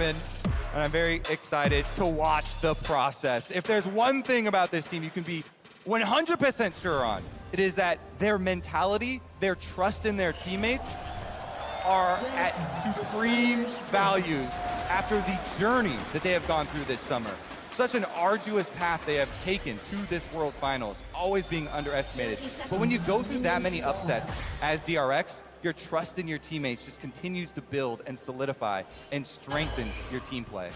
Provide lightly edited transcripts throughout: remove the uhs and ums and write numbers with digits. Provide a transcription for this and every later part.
And I'm very excited to watch the process. If there's one thing about this team you can be 100% sure on, it is that their mentality, their trust in their teammates are at supreme values after the journey that they have gone through this summer. Such an arduous path they have taken to this World Finals, always being underestimated. But when you go through that many upsets as DRX, your trust in your teammates just continues to build and solidify and strengthen your team play.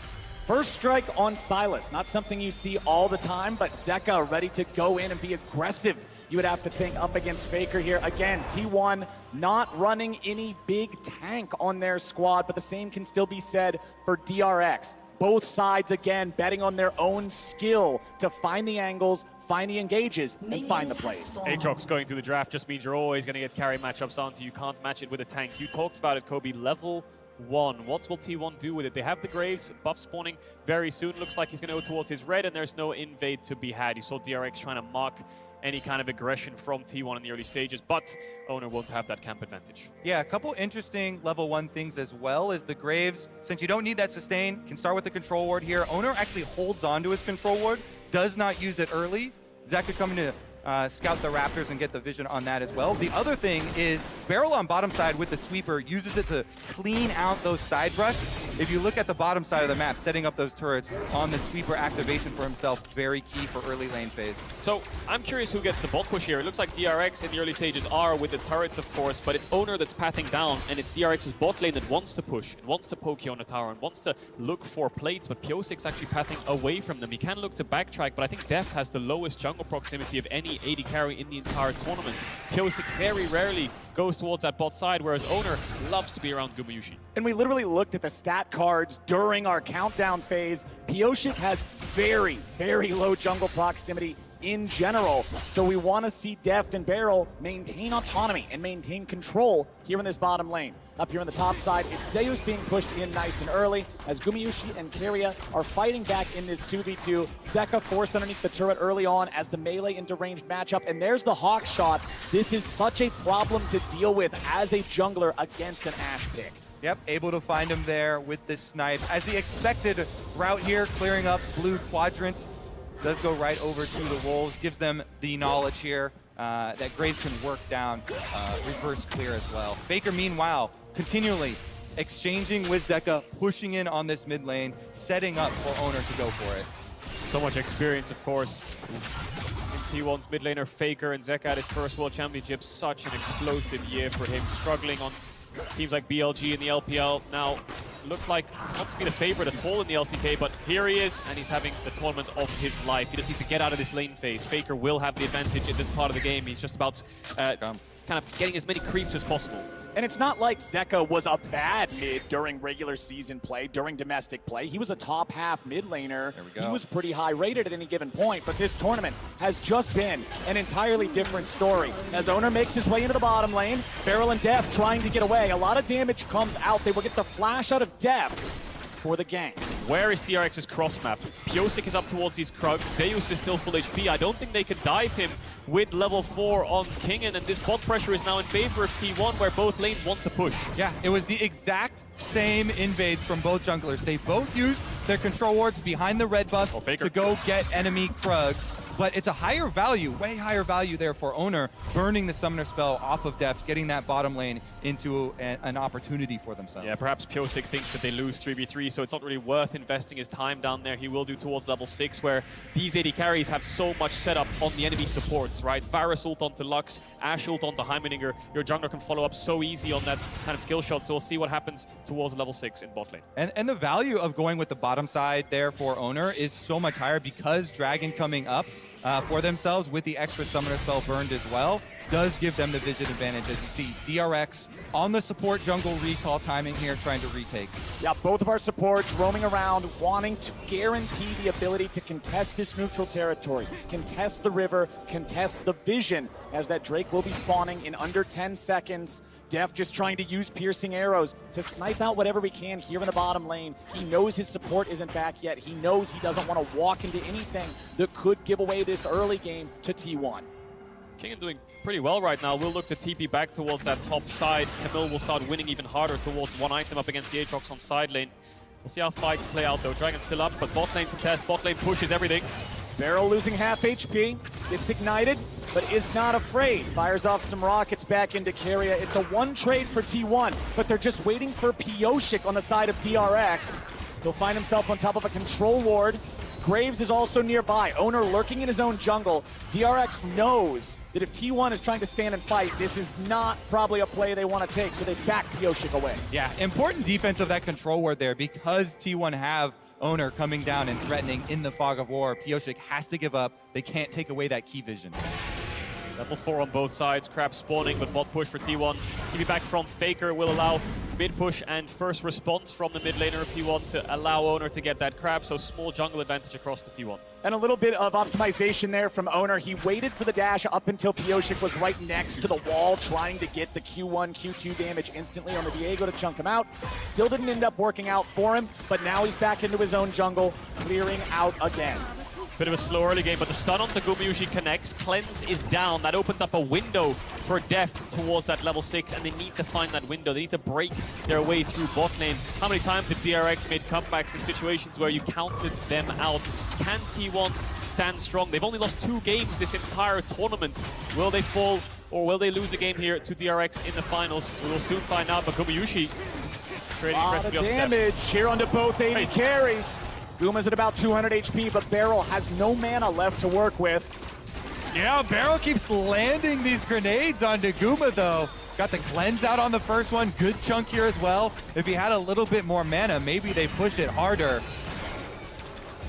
First strike on Silas, not something you see all the time, but Zeka ready to go in and be aggressive. You would have to think up against Faker here. Again, T1 not running any big tank on their squad, but the same can still be said for DRX. Both sides, again, betting on their own skill to find the angles, find the engages, and find the plays. Aatrox going through the draft just means you're always going to get carry matchups onto. You can't match it with a tank. You talked about it, Kobe. Level 1. What will T1 do with it? They have the Graves buff spawning very soon. Looks like he's going to go towards his red, and there's no invade to be had. You saw DRX trying to mark any kind of aggression from T1 in the early stages, but Owner won't have that camp advantage. Yeah, a couple interesting level 1 things as well is the Graves, since you don't need that sustain, can start with the control ward here. Owner actually holds on to his control ward, does not use it early. Zeka coming to scout the Raptors and get the vision on that as well. The other thing is Beryl on bottom side with the sweeper uses it to clean out those side brush. If you look at the bottom side of the map, setting up those turrets on the sweeper activation for himself, very key for early lane phase. So I'm curious who gets the bot push here. It looks like DRX in the early stages are with the turrets, of course, but it's Owner that's pathing down, and it's DRX's bot lane that wants to push. It wants to poke you on the tower and wants to look for plates, but Piosik's actually pathing away from them. He can look to backtrack, but I think Deft has the lowest jungle proximity of any AD carry in the entire tournament. Piosik very rarely goes towards that bot side, whereas Owner loves to be around Gumayusi. And we literally looked at the stat cards during our countdown phase. Piosik has very, very low jungle proximity in general, so we want to see Deft and Beryl maintain autonomy and maintain control here in this bottom lane. Up here on the top side, it's Zeus being pushed in nice and early as Gumayusi and Keria are fighting back in this 2v2. Zeka forced underneath the turret early on as the melee into ranged matchup, and there's the Hawk shots. This is such a problem to deal with as a jungler against an Ashe pick. Yep, able to find him there with this snipe. As the expected route here, clearing up blue quadrant, does go right over to the Wolves, gives them the knowledge here that Graves can work down reverse clear as well. Faker, meanwhile, continually exchanging with Zeka, pushing in on this mid lane, setting up for Owner to go for it. So much experience, of course, in T1's mid laner Faker, and Zeka at his first World Championship. Such an explosive year for him, struggling on teams like BLG in the LPL. Now, looked like not to be the favorite at all in the LCK, but here he is, and he's having the tournament of his life. He just needs to get out of this lane phase. Faker will have the advantage in this part of the game. He's just about kind of getting as many creeps as possible. And it's not like Zeka was a bad mid during regular season play, during domestic play. He was a top half mid laner. There we go. He was pretty high rated at any given point, but this tournament has just been an entirely different story. As Owner makes his way into the bottom lane, Beryl and Deft trying to get away. A lot of damage comes out. They will get the flash out of Deft for the gank. Where is DRX's cross map? Piosik is up towards these Krugs. Zeus is still full HP. I don't think they can dive him with level 4 on Kingen, and this bot pressure is now in favor of T1, where both lanes want to push. Yeah, it was the exact same invades from both junglers. They both used their control wards behind the red buff to go get enemy Krugs. But it's a higher value, way higher value there for Owner, burning the summoner spell off of Deft, getting that bottom lane into an opportunity for themselves. Yeah, perhaps Piosik thinks that they lose 3v3, so it's not really worth investing his time down there. He will do towards level 6, where these AD carries have so much setup on the enemy supports, right? Varus ult onto Lux, Ashe ult onto Heimerdinger. Your jungler can follow up so easy on that kind of skill shot, so we'll see what happens towards level 6 in bot lane. And the value of going with the bottom side there for Owner is so much higher because Dragon coming up for themselves with the extra summoner spell burned as well does give them the vision advantage, as you see DRX on the support jungle recall timing here, trying to retake. Yeah, both of our supports roaming around, wanting to guarantee the ability to contest this neutral territory, contest the river, contest the vision, as that Drake will be spawning in under 10 seconds. Deft just trying to use piercing arrows to snipe out whatever we can here in the bottom lane. He knows his support isn't back yet. He knows he doesn't want to walk into anything that could give away this early game to T1. Kingen doing pretty well right now. We'll look to TP back towards that top side. Camille will start winning even harder towards one item up against the Aatrox on side lane. We'll see how fights play out though. Dragon's still up, but bot lane contest, bot lane pushes everything. Beryl losing half HP, gets ignited, but is not afraid. Fires off some rockets back into Keria. It's a one trade for T1, but they're just waiting for Piyoshik on the side of DRX. He'll find himself on top of a control ward. Graves is also nearby. Owner lurking in his own jungle. DRX knows that if T1 is trying to stand and fight, this is not probably a play they want to take, so they back Piyoshik away. Yeah, important defense of that control ward there because T1 have Owner coming down and threatening in the fog of war. Piyoshik has to give up. They can't take away that key vision. Level 4 on both sides, crab spawning, but bot push for T1. TP back from Faker will allow mid push and first response from the mid laner of T1 to allow Owner to get that crab, so small jungle advantage across to T1. And a little bit of optimization there from Owner. He waited for the dash up until Piyoshik was right next to the wall, trying to get the Q1, Q2 damage instantly on the Diego to chunk him out. Still didn't end up working out for him, but now he's back into his own jungle, clearing out again. Bit of a slow early game, but the stun onto Gumayusi connects. Cleanse is down. That opens up a window for Deft towards that level 6, and they need to find that window. They need to break their way through bot lane. How many times have DRX made comebacks in situations where you counted them out? Can T1 stand strong? They've only lost 2 games this entire tournament. Will they fall, or will they lose a game here to DRX in the finals? We will soon find out, but Gumayusi trading aggressively on Deft. Damage here onto both 80 carries. Guma's at about 200 HP, but Beryl has no mana left to work with. Yeah, Beryl keeps landing these grenades onto Guma, though. Got the cleanse out on the first one. Good chunk here as well. If he had a little bit more mana, maybe they push it harder.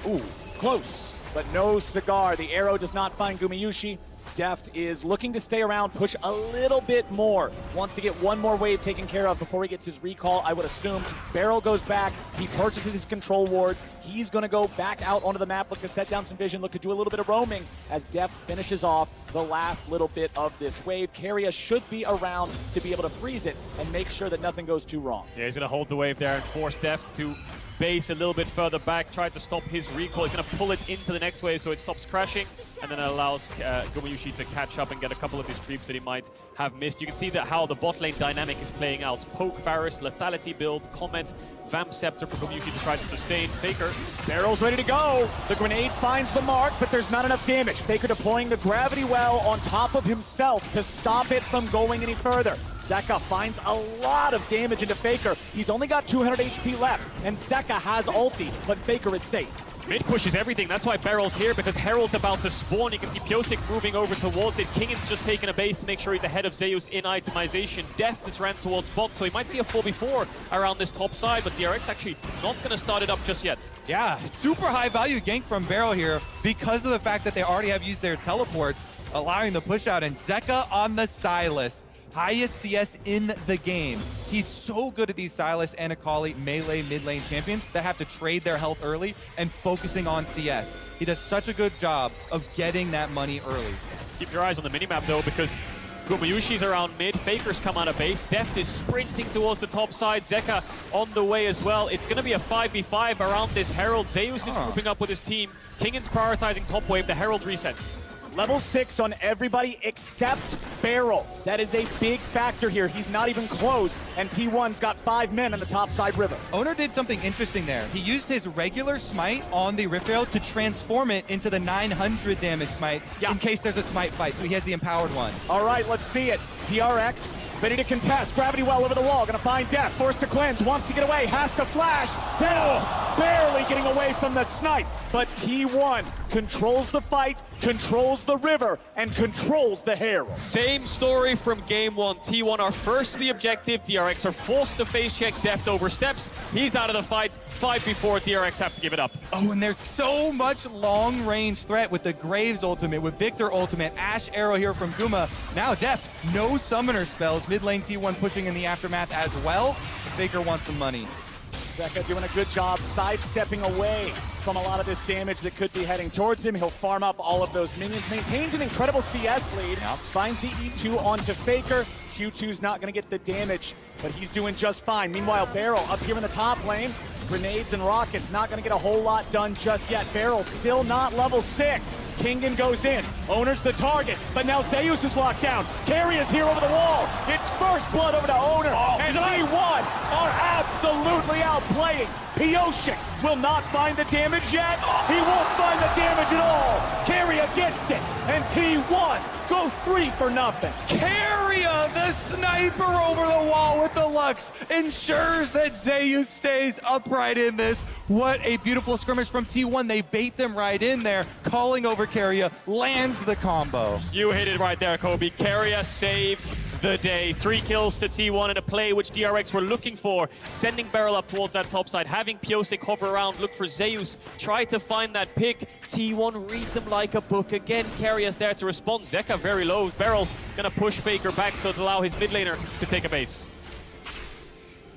Ooh, close, but no cigar. The arrow does not find Gumayusi. Deft is looking to stay around, push a little bit more. Wants to get one more wave taken care of before he gets his recall, I would assume. Beryl goes back, he purchases his control wards. He's gonna go back out onto the map, look to set down some vision, look to do a little bit of roaming as Deft finishes off the last little bit of this wave. Keria should be around to be able to freeze it and make sure that nothing goes too wrong. Yeah, he's gonna hold the wave there and force Deft to base a little bit further back, try to stop his recall. He's going to pull it into the next wave so it stops crashing, and then it allows Gumayusi to catch up and get a couple of his creeps that he might have missed. You can see that how the bot lane dynamic is playing out. Poke, Varus, Lethality build, Comet, Vamp Scepter for Gumayusi to try to sustain. Faker. Beryl's ready to go. The grenade finds the mark, but there's not enough damage. Faker deploying the gravity well on top of himself to stop it from going any further. Zeka finds a lot of damage into Faker. He's only got 200 HP left, and Zeka has ulti, but Faker is safe. Mid pushes everything. That's why Beryl's here, because Herald's about to spawn. You can see Piyoshik moving over towards it. Kingan's just taking a base to make sure he's ahead of Zeus in itemization. Deft is ran towards bot, so he might see a 4v4 around this top side, but DRX actually not going to start it up just yet. Yeah, super high value gank from Beryl here because of the fact that they already have used their teleports, allowing the push out, and Zeka on the Sylas. Highest CS in the game. He's so good at these Sylas and Akali melee mid lane champions that have to trade their health early and focusing on CS. He does such a good job of getting that money early. Keep your eyes on the minimap though, because Gumayusi's around mid, Faker's come out of base, Deft is sprinting towards the top side, Zeka on the way as well. It's going to be a 5v5 around this Herald. Zeus is grouping up with his team. Kingan's prioritizing top wave, the Herald resets. Level 6 on everybody except Beryl. That is a big factor here. He's not even close, and T1's got 5 men on the top side river. Owner did something interesting there. He used his regular smite on the Rift Rail to transform it into the 900 damage smite in case there's a smite fight, so he has the empowered one. All right, let's see it. DRX ready to contest. Gravity well over the wall. Gonna find Deft. Forced to cleanse. Wants to get away. Has to flash. Down. Barely getting away from the snipe. But T1 controls the fight, controls the river, and controls the Herald. Same story from game 1. T1 are first to the objective. DRX are forced to face check. Deft oversteps. He's out of the fight. 5v4. DRX have to give it up. Oh, and there's so much long-range threat with the Graves ultimate, with Victor ultimate, Ash arrow here from Guma. Now Deft, no summoner spells. Mid lane T1 pushing in the aftermath as well. Faker wants some money. Zeka doing a good job sidestepping away from a lot of this damage that could be heading towards him. He'll farm up all of those minions, maintains an incredible CS lead, finds the E2 onto Faker. Q2's not going to get the damage, but he's doing just fine. Meanwhile, Beryl up here in the top lane, grenades and rockets, not going to get a whole lot done just yet. Beryl still not level 6. Kingan goes in, Owner's the target, but now Zeus is locked down. Carry is here over the wall. It's first blood over to Owner, and T1 are absolutely absolutely outplaying. Piosik will not find the damage yet. He won't find the damage at all. Keria gets it, and T1 goes 3 for nothing. Keria, the sniper over the wall with the Lux, ensures that Zeus stays upright in this. What a beautiful skirmish from T1. They bait them right in there, calling over Keria, lands the combo. You hit it right there, Kobe. Keria saves the day. 3 kills to T1 in a play which DRX were looking for, sending Beryl up towards that top side, having Piosik hover around, look for Zeus, try to find that pick. T1 read them like a book. Again, Keria's there to respond. Zeka very low. Beryl gonna push Faker back so to allow his mid laner to take a base.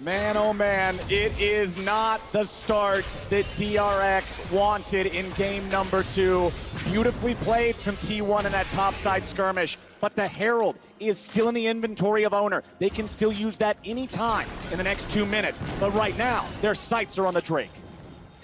Man, oh man, it is not the start that DRX wanted in game number 2. Beautifully played from T1 in that topside skirmish, but the Herald is still in the inventory of Owner. They can still use that anytime in the next 2 minutes, but right now, their sights are on the Drake.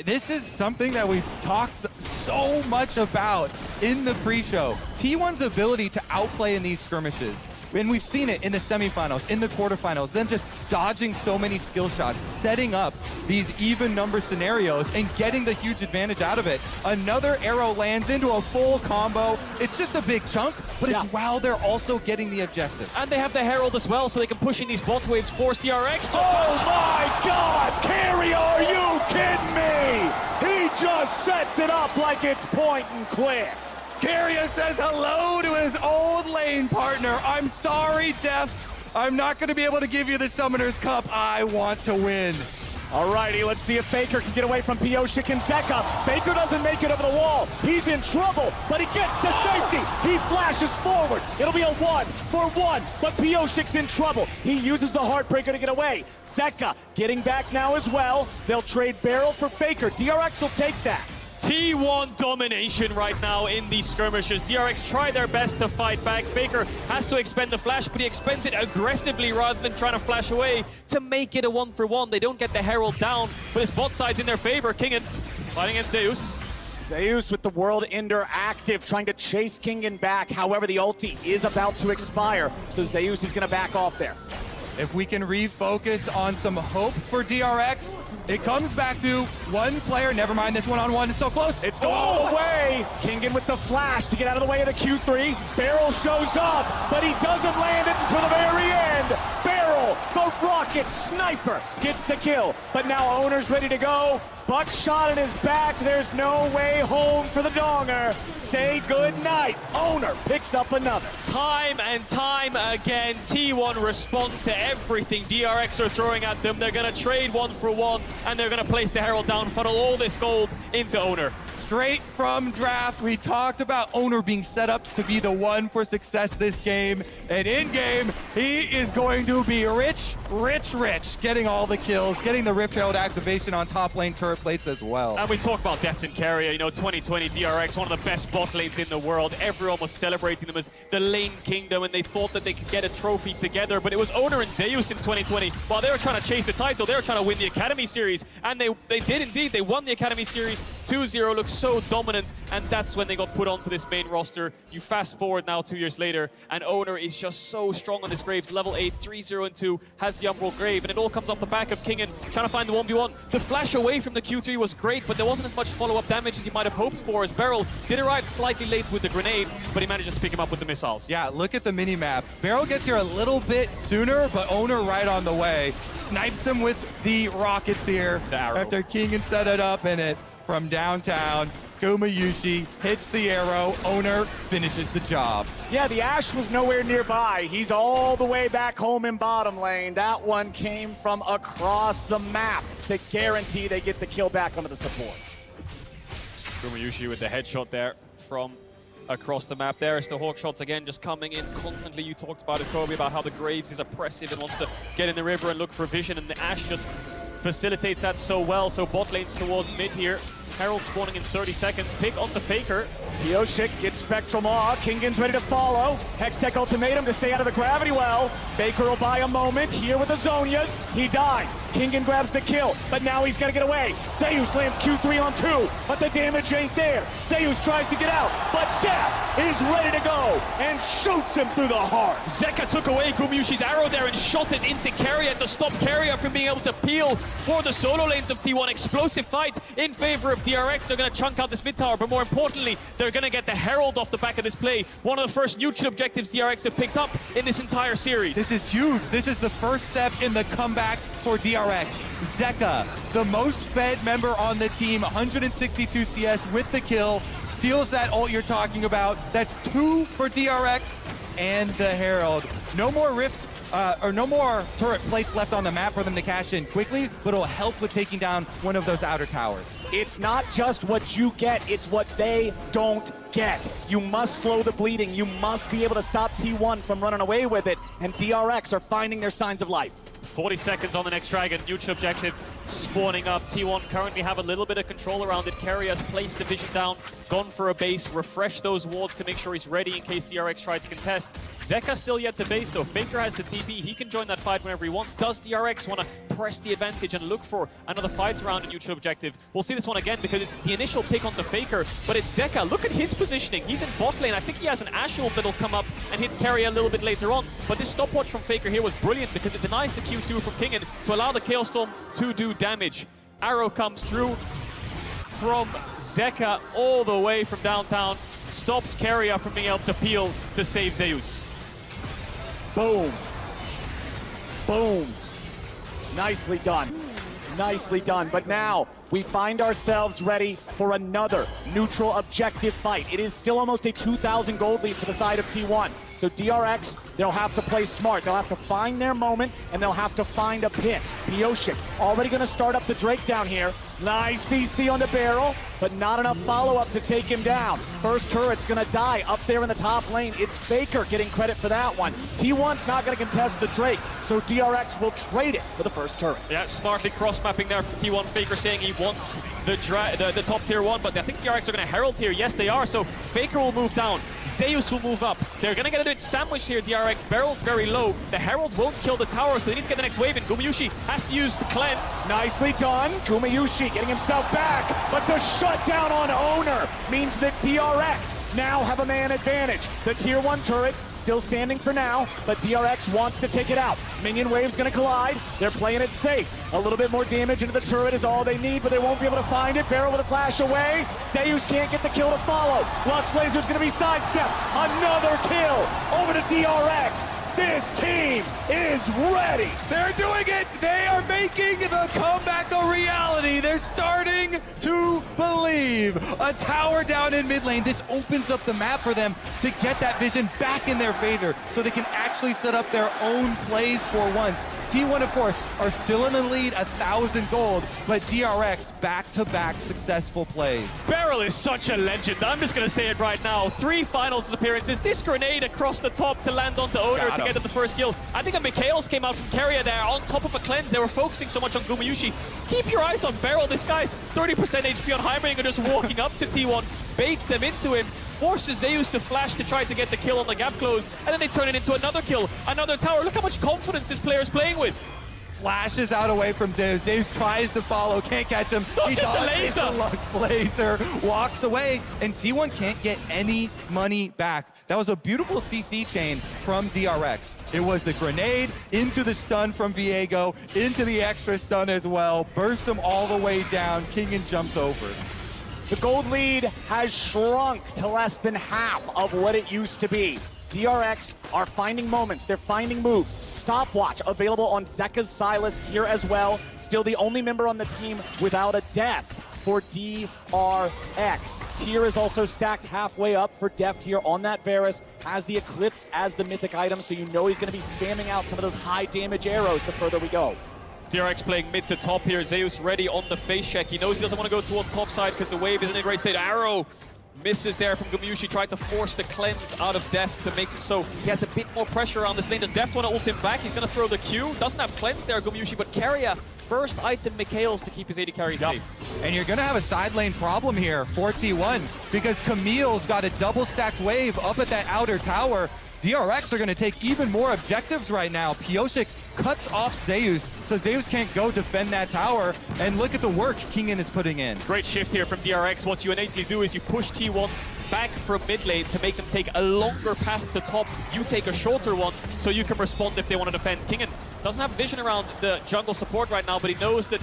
This is something that we've talked so much about in the pre-show. T1's ability to outplay in these skirmishes. And we've seen it in the semifinals, in the quarterfinals, them just dodging so many skill shots, setting up these even number scenarios and getting the huge advantage out of it. Another arrow lands into a full combo. It's just a big chunk, but it's while they're also getting the objective. And they have the Herald as well, so they can push in these bot waves, force DRX. Oh my God, Keria, are you kidding me? He just sets it up like it's point and click. Keria says hello to his old lane partner. I'm sorry, Deft. I'm not going to be able to give you the Summoner's Cup. I want to win. Alrighty, let's see if Faker can get away from Piosik and Zeka. Faker doesn't make it over the wall. He's in trouble, but he gets to safety. He flashes forward. It'll be a 1-for-1, but Piosik's in trouble. He uses the Heartbreaker to get away. Zeka getting back now as well. They'll trade Beryl for Faker. DRX will take that. T1 domination right now in these skirmishes. DRX try their best to fight back. Faker has to expend the flash, but he expends it aggressively rather than trying to flash away to make it a 1-for-1. They don't get the Herald down, but his bot side's in their favor. Kingen fighting against Zeus. Zeus with the World Ender active, trying to chase Kingen back. However, the ulti is about to expire, so Zeus is going to back off there. If we can refocus on some hope for DRX, it comes back to one player. Never mind this one-on-one. It's so close. It's going all the way. Kingen with the flash to get out of the way of the Q3. Beryl shows up, but he doesn't land it until the very end. Beryl, the rocket sniper, gets the kill. But now Owner's ready to go. Buckshot in his back. There's no way home for the Donger. Say good night. Owner picks up another. Time and time again, T1 respond to everything DRX are throwing at them. They're going to trade 1-for-1, and they're going to place the Herald down, funnel all this gold into Owner. Straight from draft, we talked about Owner being set up to be the one for success this game. And in game, he is going to be rich, getting all the kills, getting the Rift Herald activation on top lane turret plates as well. And we talk about Deft and Keria, you know, 2020 DRX, one of the best bot lanes in the world. Everyone was celebrating them as the lane kingdom, and they thought that they could get a trophy together. But it was Owner and Zeus in 2020. While they were trying to chase the title, they were trying to win the Academy Series. And they did indeed. They won the Academy Series 2-0, looks so dominant, and that's when they got put onto this main roster. You fast forward now 2 years later, and Owner is just so strong on this Graves, level 8, 3-0-2, has the Umbral Grave, and it all comes off the back of Kingen trying to find the 1v1. The flash away from the Q3 was great, but there wasn't as much follow-up damage as he might have hoped for, as Beryl did arrive slightly late with the grenade, but he manages to pick him up with the missiles. Yeah, look at the mini-map. Beryl gets here a little bit sooner, but Owner right on the way. Snipes him with the rockets here. The arrow. After Kingen set it up, and it from downtown. Gumayushi hits the arrow. Owner finishes the job. Yeah, the Ashe was nowhere nearby. He's all the way back home in bottom lane. That one came from across the map to guarantee they get the kill back onto the support. Gumayushi with the headshot there from across the map there. It's the hawk shots again just coming in constantly. You talked about it, Kobe, about how the Graves is oppressive and wants to get in the river and look for vision, and the Ashe just facilitates that so well. So bot lanes towards mid here. Herald spawning in 30 seconds. Pick onto Faker. Piosik gets Spectral Maw. Kingan's ready to follow. Hextech Ultimatum to stay out of the gravity well. Baker will buy a moment here with the Zonias. He dies. Kingan grabs the kill, but now he's got to get away. Zeus lands Q3 on 2, but the damage ain't there. Zeus tries to get out, but Death is ready to go and shoots him through the heart. Zeka took away Gumayusi's arrow there and shot it into Keria to stop Keria from being able to peel for the solo lanes of T1. Explosive fight in favor of DRX. They're going to chunk out this mid tower, but more importantly, they're going to get the Herald off the back of this play. One of the first neutral objectives DRX have picked up in this entire series. This is huge. This is the first step in the comeback for DRX. Zeka, the most fed member on the team, 162 CS with the kill, steals that ult you're talking about. That's 2 for DRX and the Herald. No more rifts, or no more turret plates left on the map for them to cash in quickly, but it'll help with taking down one of those outer towers. It's not just what you get, it's what they don't get. You must slow the bleeding. You must be able to stop T1 from running away with it, and DRX are finding their signs of life. 40 seconds on the next dragon. Neutral objective spawning up. T1 currently have a little bit of control around it. Keria has placed the vision down, gone for a base, refreshed those wards to make sure he's ready in case DRX tries to contest. Zeka still yet to base though. Faker has the TP. He can join that fight whenever he wants. Does DRX want to press the advantage and look for another fight around a neutral objective? We'll see this one again because it's the initial pick onto Faker, but it's Zeka. Look at his positioning. He's in bot lane. I think he has an Ash ult that'll come up and hit Keria a little bit later on. But this stopwatch from Faker here was brilliant because it denies the Q2 from Kingan to allow the Chaos Storm to do damage. Arrow comes through from Zeka all the way from downtown, stops Keria from being able to peel to save Zeus. Boom. Boom. Nicely done. Nicely done. But now we find ourselves ready for another neutral objective fight. It is still almost a 2,000 gold lead for the side of T1. So DRX, they'll have to play smart. They'll have to find their moment, and they'll have to find a pin. Piosik already going to start up the Drake down here. Nice CC on the barrel, but not enough follow-up to take him down. First turret's going to die up there in the top lane. It's Faker getting credit for that one. T1's not going to contest the Drake, so DRX will trade it for the first turret. Yeah, smartly cross-mapping there from T1. Faker saying he wants the top tier 1, but I think DRX are going to Herald here. Yes, they are, so Faker will move down. Zeus will move up. They're going to get a bit sandwiched here, DRX. Barrel's very low. The Herald won't kill the tower, so they need to get the next wave in. Gumayusi has to use the cleanse. Nicely done. Gumayusi getting himself back, but the shutdown on Owner means that DRX now have a man advantage. The tier 1 turret still standing for now, but DRX wants to take it out. Minion wave's gonna collide. They're playing it safe. A little bit more damage into the turret is all they need, but they won't be able to find it. Barrel with a flash away. Zeus can't get the kill to follow. Lux Laser's gonna be sidestepped. Another kill over to DRX. This team is ready. They're doing it. They are making the comeback a reality. They're starting to believe. A tower down in mid lane. This opens up the map for them to get that vision back in their favor so they can actually set up their own plays for once. T1, of course, are still in the lead, 1,000 gold, but DRX back-to-back successful plays. Barrel is such a legend. I'm just going to say it right now. 3 finals appearances. This grenade across the top to land onto Owner to get them the first kill. I think a Mikhail's came out from Keria there on top of a cleanse. They were focusing so much on Gumayusi. Keep your eyes on Barrel. This guy's 30% HP on Heimerdinger just walking up to T1, baits them into him, forces Zeus to flash to try to get the kill on the gap close, and then they turn it into another kill, another tower. Look how much confidence this player is playing with. Flashes out away from Zeus. Zeus tries to follow, can't catch him. Not just a laser. The Lux Laser walks away, and T1 can't get any money back. That was a beautiful CC chain from DRX. It was the grenade into the stun from Viego, into the extra stun as well. Burst him all the way down. Kingan jumps over. The gold lead has shrunk to less than half of what it used to be. DRX are finding moments, they're finding moves. Stopwatch available on Zeka's Silas here as well. Still the only member on the team without a death for DRX. Tier is also stacked halfway up for Deft here on that Varus. Has the Eclipse as the mythic item, so you know he's going to be spamming out some of those high damage arrows the further we go. DRX playing mid to top here. Zeus ready on the face check. He knows he doesn't want to go towards top side because the wave is in a great state. Arrow Misses there from Gumyushi, tried to force the cleanse out of Deft to make it so he has a bit more pressure around this lane. Does Deft want to ult him back? He's going to throw the Q. Doesn't have cleanse there, Gumyushi, but Keria, first item Mikhail's to keep his AD carry safe. And you're going to have a side lane problem here for T1 because Camille's got a double stacked wave up at that outer tower. DRX are going to take even more objectives right now. Pioshik cuts off Zeus, so Zeus can't go defend that tower. And look at the work Kingen is putting in. Great shift here from DRX. What you innately do is you push T1 back from mid lane to make them take a longer path to top. You take a shorter one so you can respond if they want to defend. Kingen doesn't have vision around the jungle support right now, but he knows that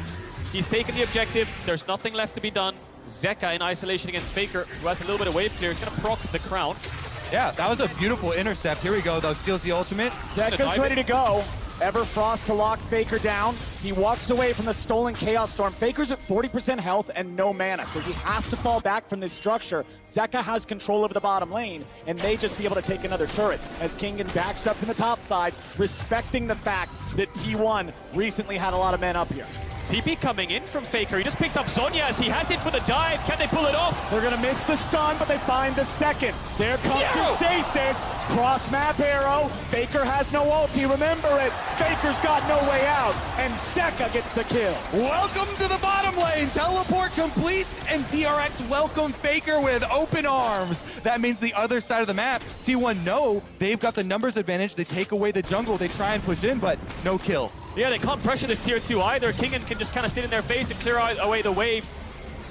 he's taken the objective. There's nothing left to be done. Zeka in isolation against Faker, who has a little bit of wave clear. He's going to proc the crown. Yeah, that was a beautiful intercept. Here we go, though. Steals the ultimate. Zeka's ready to go. Everfrost to lock Faker down. He walks away from the stolen Chaos Storm. Faker's at 40% health and no mana, so he has to fall back from this structure. Zeka has control over the bottom lane, and may just be able to take another turret as Kingen backs up in the top side, respecting the fact that T1 recently had a lot of men up here. TP coming in from Faker. He just picked up Zhonya's. He has it for the dive. Can they pull it off? They're gonna miss the stun, but they find the second. There comes the Stasis. Cross map arrow. Faker has no ulti, remember it. Faker's got no way out, and Zeka gets the kill. Welcome to the bottom lane. Teleport completes, and DRX welcome Faker with open arms. That means the other side of the map, T1 know they've got the numbers advantage. They take away the jungle. They try and push in, but no kill. Yeah, they can't pressure this tier 2 either. Kingen can just kind of sit in their face and clear away the wave.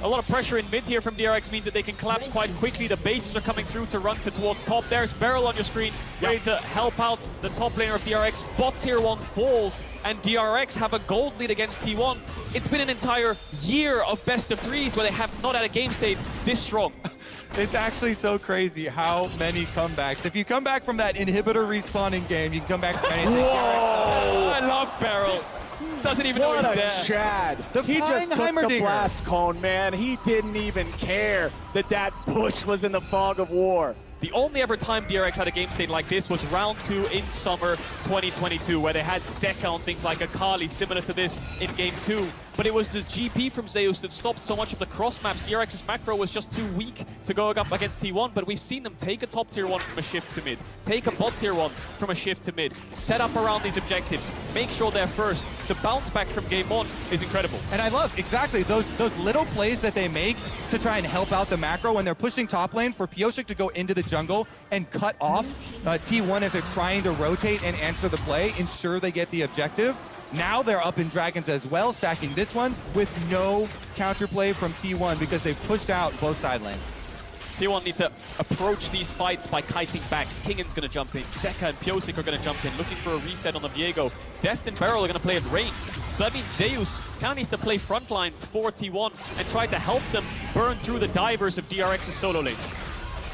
A lot of pressure in mid here from DRX means that they can collapse quite quickly. The bases are coming through to run towards top. There's Beryl on your screen, ready to help out the top laner of DRX. Bot tier 1 falls, and DRX have a gold lead against T1. It's been an entire year of best of threes where they have not had a game state this strong. It's actually so crazy how many comebacks. If you come back from that inhibitor respawning game, you can come back from anything. Whoa! I love Beryl. Doesn't even know he's What a there. Chad. He just took the blast cone, man. He didn't even care that that push was in the fog of war. The only ever time DRX had a game state like this was round 2 in summer 2022, where they had Zeka on things like Akali, similar to this in game 2. But it was the GP from Zeus that stopped so much of the cross maps. DRX's macro was just too weak to go up against T1, but we've seen them take a top tier 1 from a shift to mid, take a bot tier 1 from a shift to mid, set up around these objectives, make sure they're first. The bounce back from game 1 is incredible. And I love exactly those little plays that they make to try and help out the macro when they're pushing top lane for Pioshik to go into the jungle and cut off T1 as they're trying to rotate and answer the play, ensure they get the objective. Now they're up in Dragons as well, sacking this one with no counterplay from T1 because they've pushed out both side lanes. T1 need to approach these fights by kiting back. Kingen's going to jump in. Zeka and Pioshik are going to jump in, looking for a reset on the Viego. Deft and Beryl are going to play at range. So that means Zeus kind of needs to play frontline for T1 and try to help them burn through the divers of DRX's solo lanes.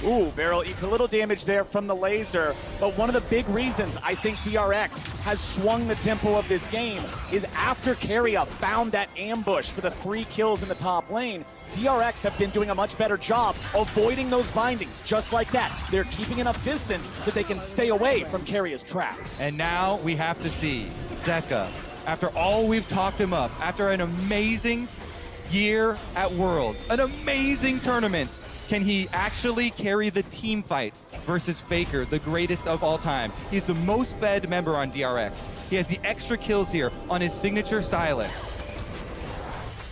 Ooh, Beryl eats a little damage there from the laser, but one of the big reasons I think DRX has swung the tempo of this game is after Keria found that ambush for the 3 kills in the top lane, DRX have been doing a much better job avoiding those bindings, just like that. They're keeping enough distance that they can stay away from Keria's trap. And now we have to see Zeka, after all we've talked him up, after an amazing year at Worlds, an amazing tournament, can he actually carry the team fights versus Faker, the greatest of all time? He's the most fed member on DRX. He has the extra kills here on his signature Silas.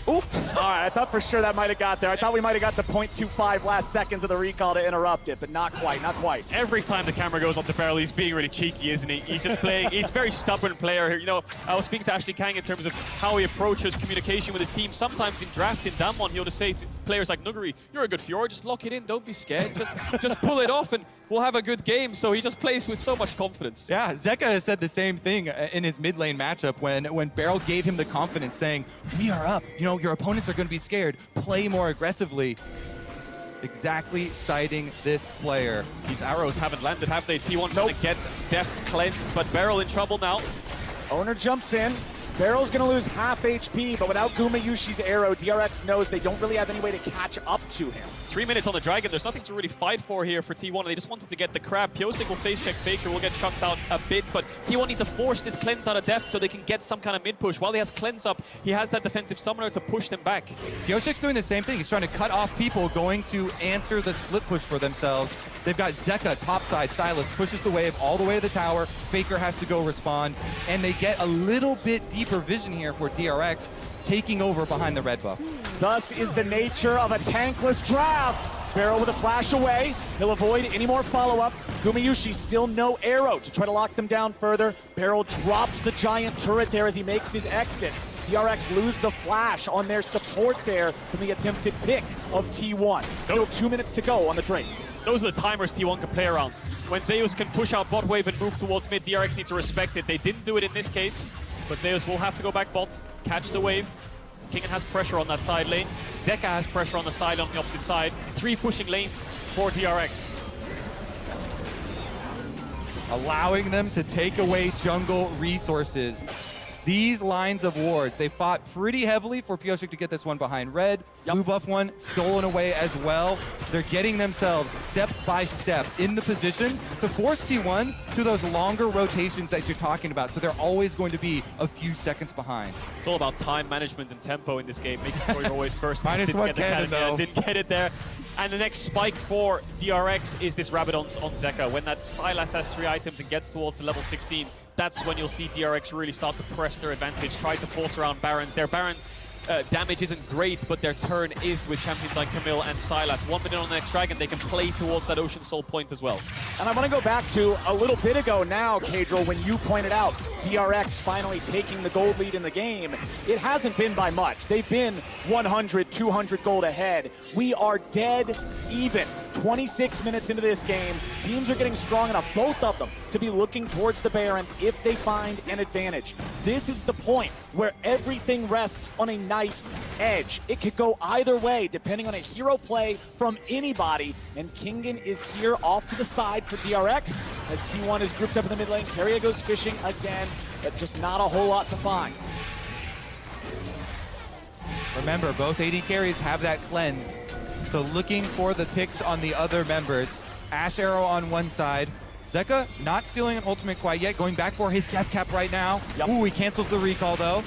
Oop. All right, I thought for sure that might have got there. I thought we might have got the 0.25 last seconds of the recall to interrupt it, but not quite, not quite. Every time the camera goes onto Beryl, he's being really cheeky, isn't he? He's just playing, he's a very stubborn player. You know, I was speaking to Ashley Kang in terms of how he approaches communication with his team. Sometimes in draft, in Damwon, he'll just say to players like Nuguri, you're a good Fjord, just lock it in, don't be scared. Just pull it off and we'll have a good game. So he just plays with so much confidence. Yeah, Zeka has said the same thing in his mid lane matchup when Beryl gave him the confidence saying, we are up, you know, your opponents are going to be scared, play more aggressively. Exactly citing this player. These arrows haven't landed, have they? T1 trying to get Deft's cleanse, but Beryl in trouble now. Owner jumps in, Barrel's gonna lose half HP, but without Gumayushi's arrow, DRX knows they don't really have any way to catch up to him. 3 minutes on the Dragon. There's nothing to really fight for here for T1. They just wanted to get the crab. Pyosik will face check Faker, will get chucked out a bit, but T1 needs to force this cleanse out of depth so they can get some kind of mid push. While he has cleanse up, he has that defensive summoner to push them back. Piosik's doing the same thing. He's trying to cut off people going to answer the split push for themselves. They've got Zeka topside. Silas pushes the wave all the way to the tower. Faker has to go respond, and they get a little bit deeper vision here for DRX, taking over behind the red buff. Thus is the nature of a tankless draft. Barrel with a flash away. He'll avoid any more follow-up. Gumayushi still no arrow to try to lock them down further. Barrel drops the giant turret there as he makes his exit. DRX lose the flash on their support there from the attempted pick of T1. Still 2 minutes to go on the Drake. Those are the timers T1 can play around. When Zeus can push out bot wave and move towards mid, DRX needs to respect it. They didn't do it in this case, but Zeus will have to go back bot, catch the wave. Kingen has pressure on that side lane. Zeka has pressure on the side on the opposite side. 3 pushing lanes for DRX. Allowing them to take away jungle resources. These lines of wards, they fought pretty heavily for Pyosik to get this one behind red. Blue buff one stolen away as well. They're getting themselves step by step in the position to force T1 to those longer rotations that you're talking about. So they're always going to be a few seconds behind. It's all about time management and tempo in this game, making sure you're always first. Minus one cannon, though. Didn't get it there. And the next spike for DRX is this Rabadon's on Zeka. When that Silas has 3 items and gets towards the level 16, that's when you'll see DRX really start to press their advantage, try to force around Barons. Their Baron damage isn't great, but their turn is with champions like Camille and Silas. 1 minute on the next Dragon, they can play towards that Ocean Soul point as well. And I want to go back to a little bit ago now, Kadril, when you pointed out DRX finally taking the gold lead in the game. It hasn't been by much. They've been 100, 200 gold ahead. We are dead even. 26 minutes into this game, teams are getting strong enough, both of them, to be looking towards the Baron if they find an advantage. This is the point where everything rests on a knife's edge. It could go either way, depending on a hero play from anybody, and Kingen is here off to the side for DRX, as T1 is grouped up in the mid lane. Keria goes fishing again, but just not a whole lot to find. Remember, both AD carries have that cleanse. So looking for the picks on the other members. Ash Arrow on one side. Zeka not stealing an ultimate quite yet, going back for his death cap right now. Yep. Ooh, he cancels the recall though.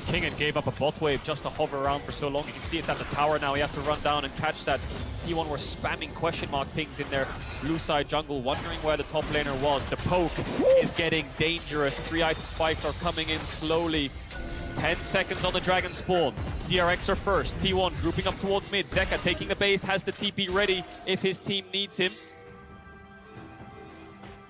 Kingen gave up a bot wave just to hover around for so long. You can see it's at the tower now. He has to run down and catch that. T1 were spamming question mark pings in their blue side jungle, wondering where the top laner was. The poke is getting dangerous. 3 item spikes are coming in slowly. 10 seconds on the Dragon spawn. DRX are first. T1 grouping up towards mid. Zeka taking the base, has the TP ready if his team needs him.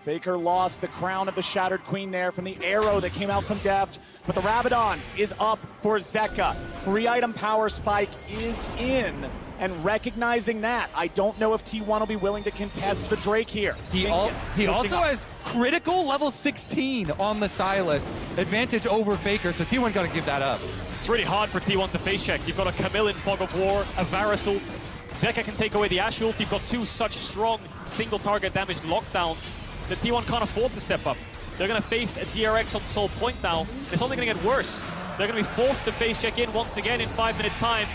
Faker lost the crown of the Shattered Queen there from the arrow that came out from Deft, but the Rabadons is up for Zeka. 3 item power spike is in, and recognizing that, I don't know if T1 will be willing to contest the Drake here. He also has critical level 16 on the Silas. Advantage over Faker, so T1 gotta give that up. It's really hard for T1 to face check. You've got a Camille in Fog of War, a Varus ult. Zeka can take away the Ashe ult. You've got 2 such strong single target damage lockdowns that T1 can't afford to step up. They're gonna face a DRX on Soul Point now. It's only gonna get worse. They're gonna be forced to face check in once again in 5 minutes time.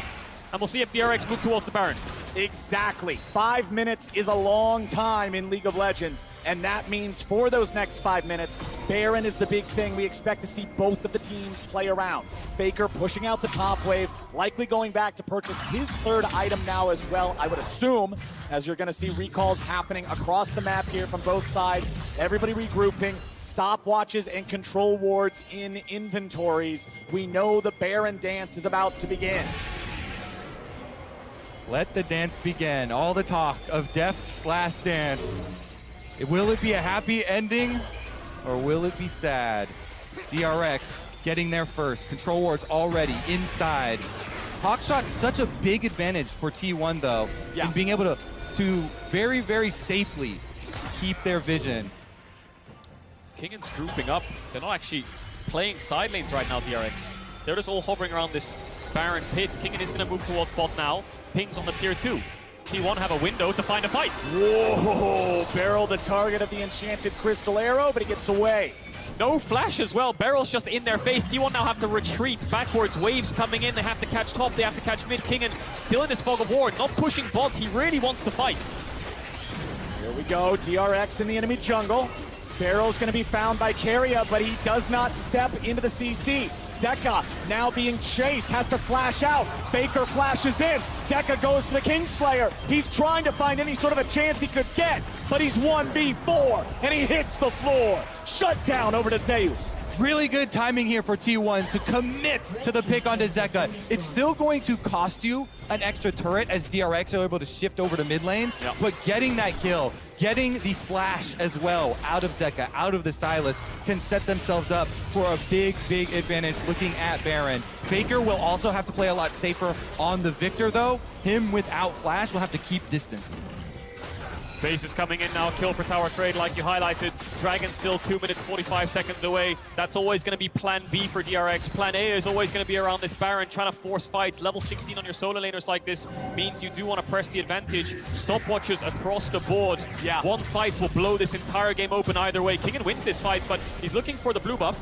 And we'll see if DRX move towards the Baron. Exactly. 5 minutes is a long time in League of Legends, and that means for those next 5 minutes, Baron is the big thing. We expect to see both of the teams play around. Faker pushing out the top wave, likely going back to purchase his 3rd item now as well, I would assume, as you're gonna see recalls happening across the map here from both sides. Everybody regrouping, stopwatches and control wards in inventories. We know the Baron dance is about to begin. Let the dance begin. All the talk of Deft's last dance. Will it be a happy ending or will it be sad? DRX getting there first. Control wards already inside. Hawkshot's such a big advantage for T1 though, in being able to very, very safely keep their vision. Kingen's grouping up. They're not actually playing side lanes right now, DRX. They're just all hovering around this Baron pit. Kingen is going to move towards bot now. Pings on the tier 2. T1 have a window to find a fight. Whoa, Barrel the target of the enchanted crystal arrow, but he gets away. No flash as well. Barrel's just in their face. T1 now have to retreat backwards. Waves coming in. They have to catch top. They have to catch mid. Kingen still in this fog of war. Not pushing bot. He really wants to fight. Here we go. DRX in the enemy jungle. Barrel's going to be found by Keria, but he does not step into the CC. Zeka now being chased, has to flash out. Faker flashes in. Zeka goes for the Kingslayer. He's trying to find any sort of a chance he could get, but he's 1v4, and he hits the floor. Shut down over to Zeus. Really good timing here for T1 to commit to the pick onto Zeka. It's still going to cost you an extra turret as DRX are able to shift over to mid lane, but getting that kill, getting the flash as well out of Zeka, out of the Sylas, can set themselves up for a big, big advantage looking at Baron. Faker will also have to play a lot safer on the Victor though. Him without flash will have to keep distance. Base is coming in now, kill for tower trade like you highlighted. Dragon still 2 minutes 45 seconds away. That's always going to be plan B for DRX. Plan A is always going to be around this Baron, trying to force fights. Level 16 on your solo laners like this means you do want to press the advantage. Stopwatches across the board. Yeah. One fight will blow this entire game open either way. Kingen wins this fight, but he's looking for the blue buff.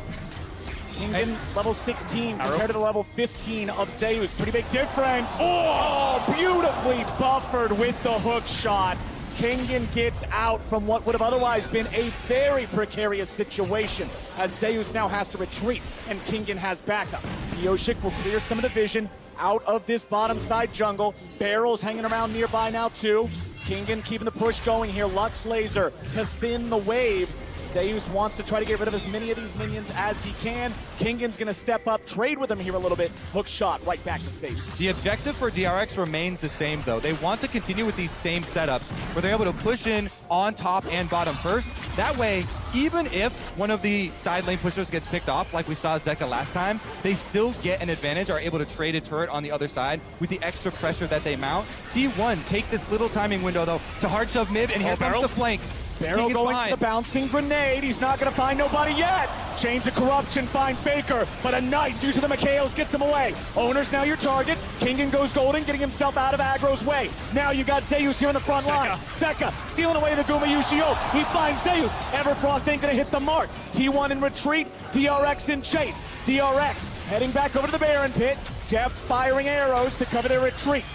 Kingen level 16 compared to the level 15 of Zeus. Pretty big difference. Oh, beautifully buffered with the hook shot. Kingen gets out from what would have otherwise been a very precarious situation, as Zeus now has to retreat and Kingen has backup. Pioshik will clear some of the vision out of this bottom side jungle. Barrel's hanging around nearby now too. Kingen keeping the push going here. Lux Laser to thin the wave. Zeus wants to try to get rid of as many of these minions as he can. Kingen's gonna step up, trade with him here a little bit. Hook shot right back to Zeus. The objective for DRX remains the same though. They want to continue with these same setups where they're able to push in on top and bottom first. That way, even if one of the side lane pushers gets picked off, like we saw Zeka last time, they still get an advantage, are able to trade a turret on the other side with the extra pressure that they mount. T1 take this little timing window though to hard shove mid, and here comes the flank. Barrel going for the bouncing grenade. He's not going to find nobody yet. Chains of Corruption find Faker, but a nice use of the Mikhails gets him away. Owner's now your target. Kingen goes golden, getting himself out of aggro's way. Now you got Zeus here on the front line. Zeka stealing away the Gumayushi ult. He finds Zeus. Everfrost ain't going to hit the mark. T1 in retreat. DRX in chase. DRX heading back over to the Baron pit. Deft firing arrows to cover their retreat.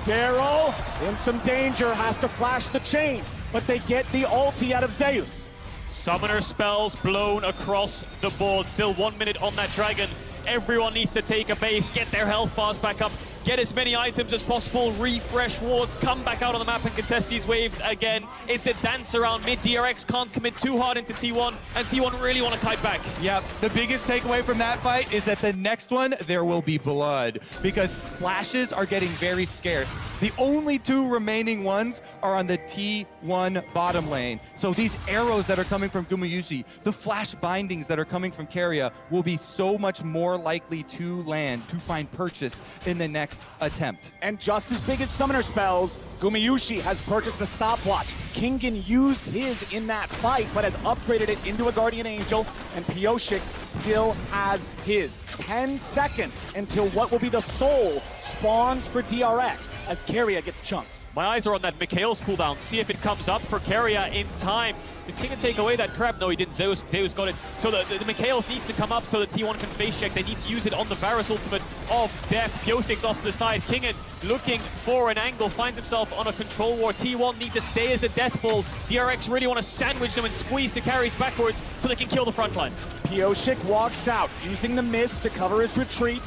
Barrel in some danger, has to flash the chain, but they get the ulti out of Zeus. Summoner spells blown across the board. Still 1 minute on that Dragon. Everyone needs to take a base, get their health bars back up, get as many items as possible, refresh wards, come back out on the map and contest these waves again. It's a dance around mid. DRX can't commit too hard into T1, and T1 really want to kite back. Yep, the biggest takeaway from that fight is that the next one, there will be blood, because splashes are getting very scarce. The only two remaining ones are on the T1 bottom lane. So these arrows that are coming from Gumayushi, the flash bindings that are coming from Keria will be so much more likely to land, to find purchase in the next attempt. And just as big as summoner spells, Gumayushi has purchased a stopwatch. Kingen used his in that fight, but has upgraded it into a Guardian Angel, and Pioshik still has his. 10 seconds until what will be the soul spawns for DRX as Keria gets chunked. My eyes are on that Mikhail's cooldown. See if it comes up for Keria in time. Did Kingen take away that crab? No, he didn't. Zeus got it. So the Mikhail's needs to come up so that T1 can face check. They need to use it on the Varus ultimate of Death. Piosik's off to the side. Kingen looking for an angle, finds himself on a control war. T1 need to stay as a death ball. DRX really want to sandwich them and squeeze the carries backwards so they can kill the front line. Pioshik walks out, using the mist to cover his retreat.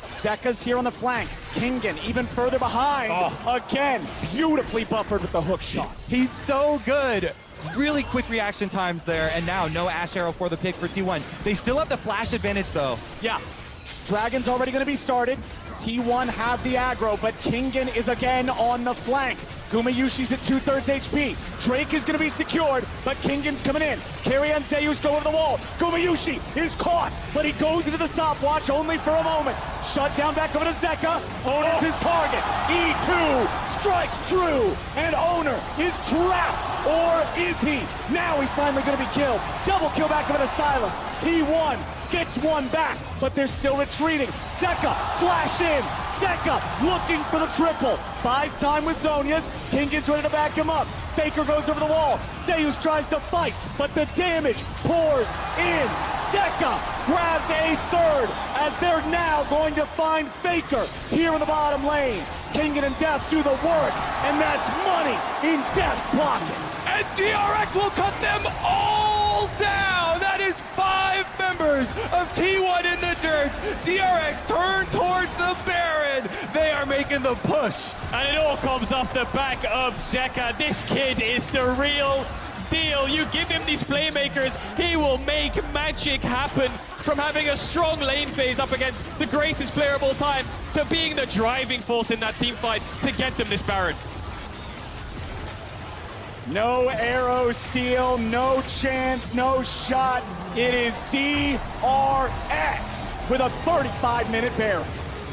Zeka's here on the flank. Kingen even further behind. Again, beautifully buffered with the hook shot. He's so good. Really quick reaction times there, and now no Ash Arrow for the pick for T1. They still have the flash advantage though. Yeah, Dragon's already going to be started. T1 have the aggro, but Kingen is again on the flank. Gumayushi's at 2/3 HP. Drake is going to be secured, but Kingen's coming in. Keria and Zeus go over the wall. Gumayushi is caught, but he goes into the stopwatch only for a moment. Shut down back over to Zeka. Owner's his target. E2 strikes true, and Owner is trapped. Or is he? Now he's finally going to be killed. Double kill back over to Sylas. T1 gets one back, but they're still retreating. Zeka, flash in. Zeka looking for the triple. Buys time with Zonius. Kingen's ready to back him up. Faker goes over the wall. Zeus tries to fight, but the damage pours in. Zeka grabs a third as they're now going to find Faker here in the bottom lane. Kingen and Def do the work, and that's money in Def's pocket. And DRX will cut them all down. That is 5 members of T1 in the dirt. DRX turn towards the Baron. They are making the push. And it all comes off the back of Zeka. This kid is the real deal. You give him these playmakers, he will make magic happen. From having a strong lane phase up against the greatest player of all time to being the driving force in that team fight to get them this Baron. No arrow steal, no chance, no shot. It is DRX with a 35-minute Baron.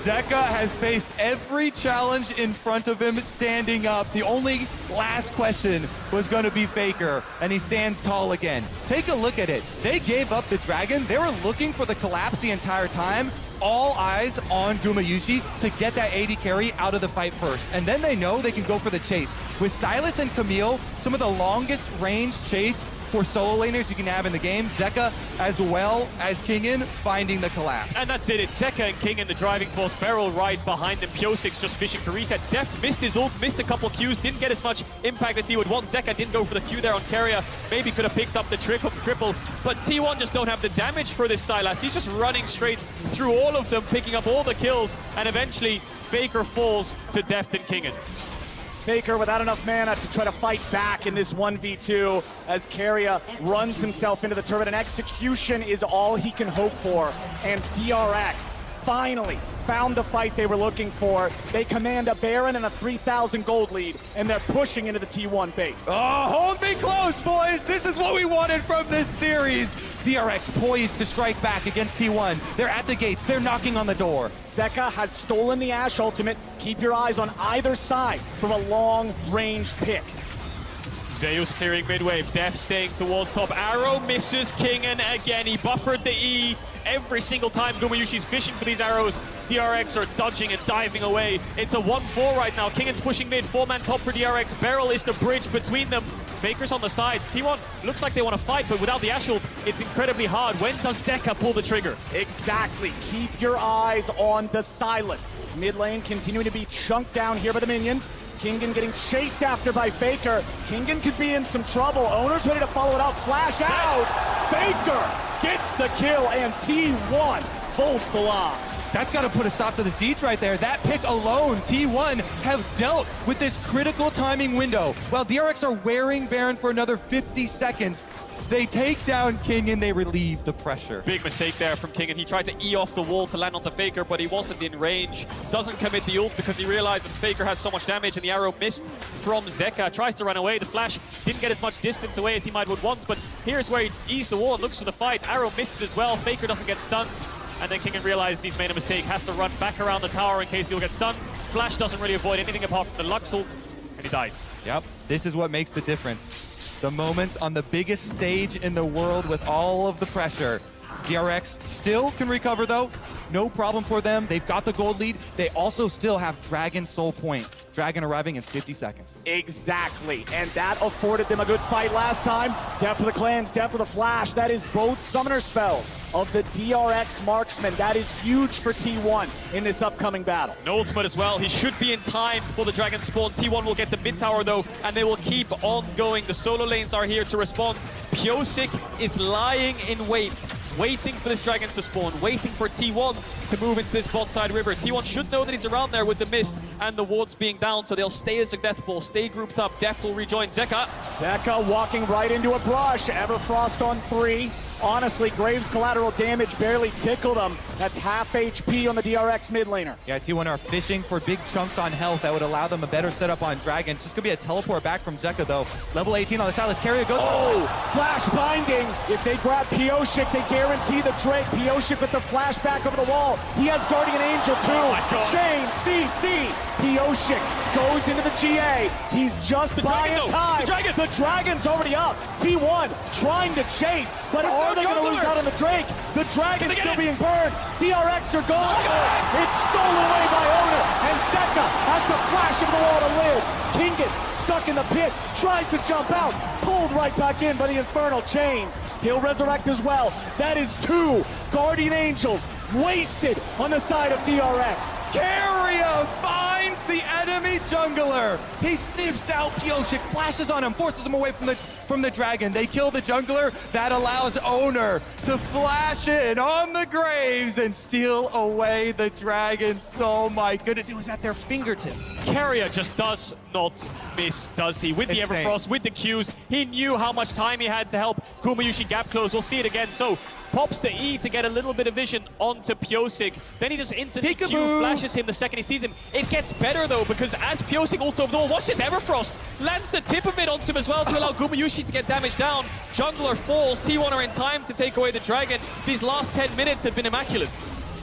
Zeka has faced every challenge in front of him standing up. The only last question was going to be Faker, and he stands tall again. Take a look at it. They gave up the dragon. They were looking for the collapse the entire time. All eyes on Gumayushi to get that AD carry out of the fight first. And then they know they can go for the chase. With Sylas and Camille, some of the longest range chase for solo laners you can have in the game. Zeka, as well as Kingen, finding the collapse. And that's it. It's Zeka and Kingen, the driving force. Beryl right behind them. P06 just fishing for resets. Deft missed his ult, missed a couple Qs, didn't get as much impact as he would want. Zeka didn't go for the Q there on Keria. Maybe could have picked up the triple, but T1 just don't have the damage for this Sylas. He's just running straight through all of them, picking up all the kills, and eventually Faker falls to Deft and Kingen. Faker without enough mana to try to fight back in this 1v2 as Keria runs himself into the turret, and execution is all he can hope for. And DRX finally found the fight they were looking for. They command a Baron and a 3,000 gold lead, and they're pushing into the T1 base. Oh, hold me close, boys. This is what we wanted from this series. DRX poised to strike back against T1. They're at the gates. They're knocking on the door. Zeka has stolen the Ashe ultimate. Keep your eyes on either side from a long-range pick. Zeus clearing mid-wave, Def staying towards top. Arrow misses Kingen again. He buffered the E every single time Gumayushi's fishing for these arrows. DRX are dodging and diving away. It's a 1-4 right now. Kingen's pushing mid, 4-man top for DRX. Beryl is the bridge between them. Faker's on the side. T1 looks like they want to fight, but without the Ashe ult, it's incredibly hard. When does Zeka pull the trigger? Exactly. Keep your eyes on the Sylas. Mid lane continuing to be chunked down here by the minions. Kingen getting chased after by Faker. Kingen could be in some trouble. Owner's ready to follow it up. Flash out. Faker gets the kill, and T1 holds the line. That's got to put a stop to the siege right there. That pick alone, T1 have dealt with this critical timing window. While DRX are wearing Baron for another 50 seconds, they take down King and they relieve the pressure. Big mistake there from King, and he tried to E off the wall to land onto Faker, but he wasn't in range. Doesn't commit the ult because he realizes Faker has so much damage, and the arrow missed from Zeka. Tries to run away. The flash didn't get as much distance away as he might would want, but here's where he eased the wall and looks for the fight. Arrow misses as well. Faker doesn't get stunned. And then Kingen realizes he's made a mistake, has to run back around the tower in case he'll get stunned. Flash doesn't really avoid anything apart from the Lux ult, and he dies. Yep, this is what makes the difference. The moments on the biggest stage in the world with all of the pressure. DRX still can recover though, no problem for them. They've got the gold lead. They also still have Dragon Soul Point. Dragon arriving in 50 seconds. Exactly, and that afforded them a good fight last time. Death for the clans, death for the flash. That is both summoner spells of the DRX marksman. That is huge for T1 in this upcoming battle. No ultimate as well. He should be in time for the Dragon spawn. T1 will get the mid tower though, and they will keep on going. The solo lanes are here to respond. P06 is lying in wait, waiting for this Dragon to spawn, waiting for T1 to move into this bot side river. T1 should know that he's around there with the mist and the wards being down, so they'll stay as a death ball, stay grouped up. Deft will rejoin Zeka. Zeka walking right into a brush. Everfrost on 3. Honestly, Graves' collateral damage barely tickled him. That's half HP on the DRX mid laner. Yeah, T1 are fishing for big chunks on health that would allow them a better setup on Dragon. It's just going to be a teleport back from Zeka, though. Level 18 on the side. Let's carry a good. Oh, flash binding. If they grab P06, they guarantee the Drake. P06 with the flash back over the wall. He has Guardian Angel, too. Chain, CC. P06 goes into the GA. He's just buying time. The Dragon's already up. T1 trying to chase, but are they going to lose out on the Drake? The Dragon's still being burned. DRX are gone. It's stolen away by Owner, and Zeka has to flash over the wall to live. King Nugget stuck in the pit, tries to jump out, pulled right back in by the Infernal Chains. He'll resurrect as well. That is 2 Guardian Angels wasted on the side of DRX. Keria finds the enemy jungler. He sniffs out Pioshik, flashes on him, forces him away from the dragon. They kill the jungler. That allows Owner to flash in on the Graves and steal away the dragon. So my goodness, it was at their fingertips. Keria just does not miss, does he? With the Insane. Everfrost, with the Qs, he knew how much time he had to help Gumayusi gap close. We'll see it again. So pops the E to get a little bit of vision onto Pioshik. Then he just instantly Q Peekaboo. flashes him the second he sees him. It gets better though, because as Pioshik also over the wall, watch this Everfrost, lands the tip of it onto him as well to allow Gumayusi to get damage down. Jungler falls, T1 are in time to take away the dragon. These last 10 minutes have been immaculate.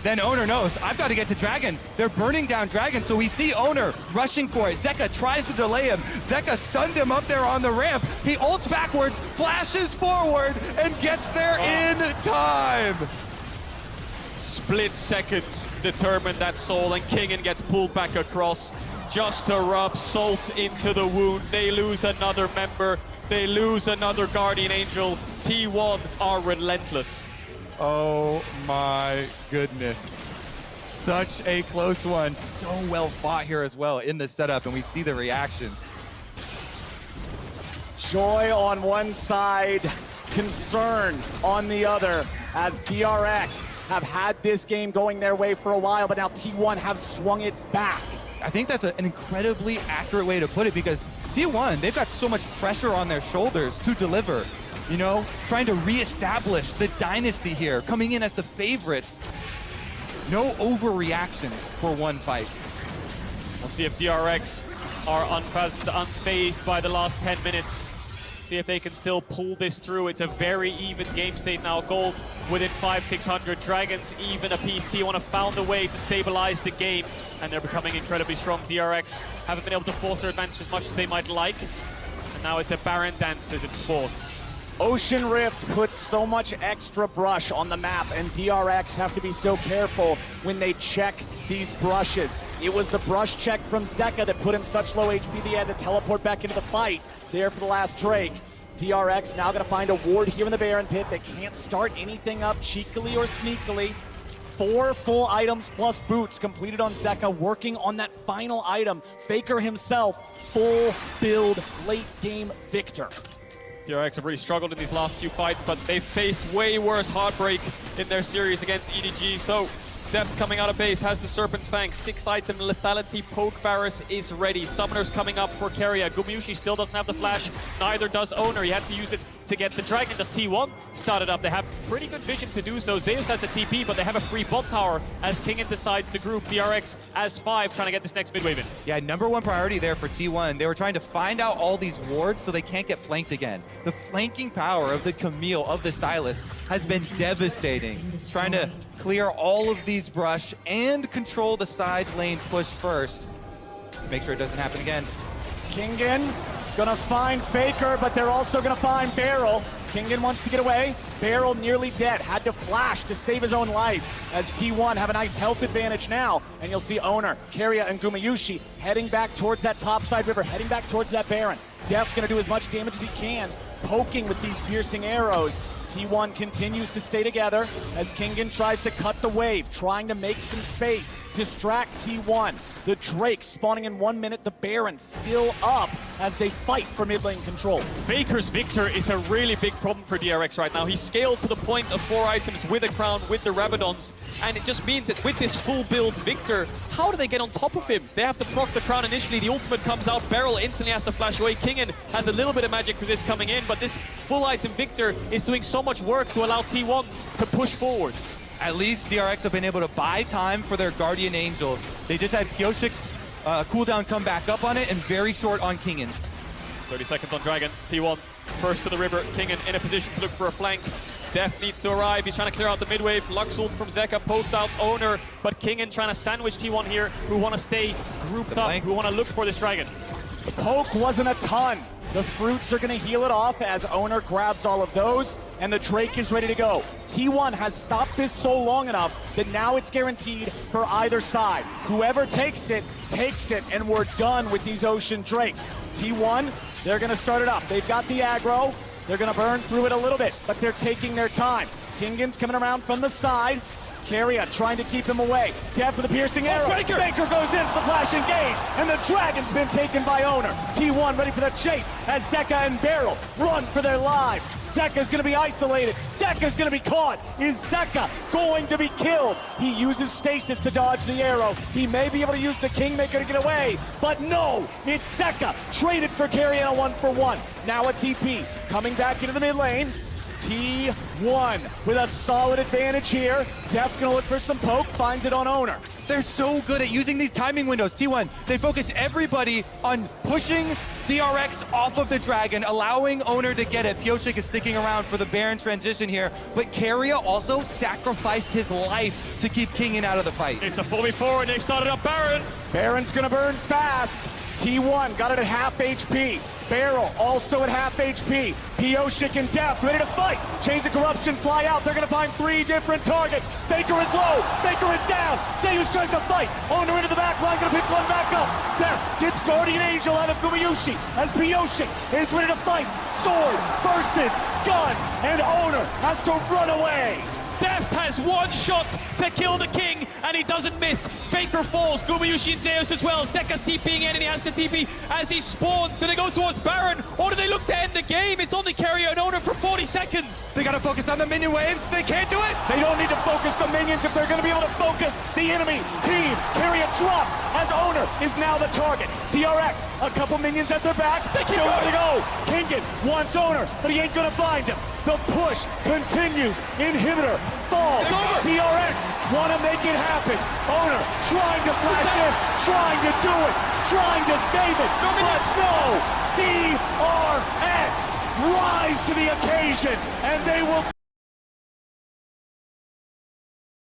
Then Owner knows, I've got to get to Dragon. They're burning down Dragon, so we see Owner rushing for it. Zeka tries to delay him. Zeka stunned him up there on the ramp. He ults backwards, flashes forward, and gets there in time. Split seconds determined that soul, and Kingen gets pulled back across just to rub salt into the wound. They lose another member. They lose another Guardian Angel. T1 are relentless. Oh my goodness. Such a close one. So well fought here as well in the setup, and we see the reactions. Joy on one side, concern on the other, as DRX have had this game going their way for a while, but now T1 have swung it back. I think that's an incredibly accurate way to put it, because T1, they've got so much pressure on their shoulders to deliver. You know, trying to reestablish the dynasty here, coming in as the favorites. No overreactions for one fight. We'll see if DRX are unfazed by the last 10 minutes. See if they can still pull this through. It's a very even game state now. Gold within 500-600. Dragons even apiece. T1 have found a way to stabilize the game, and they're becoming incredibly strong. DRX haven't been able to force their advantage as much as they might like. And now it's a Baron dance as it spawns. Ocean Rift puts so much extra brush on the map, and DRX have to be so careful when they check these brushes. It was the brush check from Zeka that put him such low HP that he had to teleport back into the fight there for the last Drake. DRX now gonna find a ward here in the Baron Pit. They can't start anything up cheekily or sneakily. 4 full items plus boots completed on Zeka, working on that final item. Faker himself, full build, late game victor. DRX have really struggled in these last few fights, but they've faced way worse heartbreak in their series against EDG. So Def's coming out of base, has the Serpent's Fang, 6-item lethality, Poke Varus is ready. Summoner's coming up for Keria. Gumayusi still doesn't have the flash, neither does Owner. He had to use it to get the dragon. Does T1 started up? They have pretty good vision to do so. Zeus has the TP, but they have a free bot tower as Kingen decides to group DRX as 5, trying to get this next mid wave in. Yeah, #1 priority there for T1. They were trying to find out all these wards so they can't get flanked again. The flanking power of the Camille, of the Sylas, has been devastating. Trying to clear all of these brush and control the side lane push first. Let's make sure it doesn't happen again. Kingen gonna find Faker, but they're also gonna find Beryl. Kingen wants to get away. Beryl nearly dead, had to flash to save his own life, as T1 have a nice health advantage now. And you'll see Owner, Keria, and Gumayusi heading back towards that topside river, heading back towards that Baron. Def gonna do as much damage as he can, poking with these piercing arrows. T1 continues to stay together as Kingen tries to cut the wave, trying to make some space, distract T1. The Drake spawning in 1 minute, the Baron still up as they fight for mid lane control. Faker's Victor is a really big problem for DRX right now. He's scaled to the point of 4 items with a crown, with the Rabadons, and it just means that with this full build Victor, how do they get on top of him? They have to proc the crown initially, the ultimate comes out, Beryl instantly has to flash away. Kingen has a little bit of magic resist coming in, but this full item Victor is doing so much work to allow T1 to push forwards. At least DRX have been able to buy time for their Guardian Angels. They just had Pioshik's cooldown come back up on it, and very short on Kingen's. 30 seconds on Dragon. T1 first to the river. Kingen in a position to look for a flank. Def needs to arrive. He's trying to clear out the mid-wave. Lux ult from Zeka pokes out Owner, but Kingen trying to sandwich T1 here, who want to stay grouped up, who want to look for this dragon. The poke wasn't a ton. The fruits are going to heal it off as Owner grabs all of those, and the Drake is ready to go. T1 has stopped this so long enough that now it's guaranteed for either side. Whoever takes it, and we're done with these Ocean Drakes. T1, they're gonna start it up. They've got the aggro. They're gonna burn through it a little bit, but they're taking their time. Kingan's coming around from the side. Carrier trying to keep him away. Def with a piercing arrow. Faker goes in for the flash engage, and the Dragon's been taken by Owner. T1 ready for the chase as Zeka and Beryl run for their lives. Zeka's gonna be isolated. Zeka's gonna be caught. Is Zeka going to be killed? He uses stasis to dodge the arrow. He may be able to use the Kingmaker to get away, but no, it's Zeka traded for Carrier in a 1-for-1. Now a TP coming back into the mid lane. T1 with a solid advantage here. Def's gonna look for some poke, finds it on Owner. They're so good at using these timing windows. T1, they focus everybody on pushing DRX off of the Dragon, allowing Owner to get it. Pyosik is sticking around for the Baron transition here, but Carrier also sacrificed his life to keep Kingin out of the fight. It's a 4v4 and they started up Baron. Baron's gonna burn fast. T1 got it at half HP. Beryl also at half HP. Pyosik and Def ready to fight. Chains of Corruption fly out. They're gonna find 3 different targets. Faker is low. Faker is down. Zeus tries to fight. Owner into the back line, gonna pick one back up. Def gets Guardian Angel out of Gumayushi as Pyosik is ready to fight. Sword versus gun, and Owner has to run away. Deft has one shot to kill the king, and he doesn't miss. Faker falls, Gumayushi and Zeus as well. Zeka's TPing in, and he has to TP as he spawns. Do they go towards Baron, or do they look to end the game? It's only Carrier and Owner for 40 seconds. They gotta focus on the minion waves. They can't do it. They don't need to focus the minions if they're gonna be able to focus the enemy team. Carrier drops as Owner is now the target. DRX, a couple minions at their back. They keep Nowhere to going. go. Kingin wants Owner, but he ain't gonna find him. The push continues. Inhibitor falls. It's over. DRX want to make it happen. Owner trying to flash in, trying to do it, trying to save it. No minions. But no, DRX rise to the occasion, and they will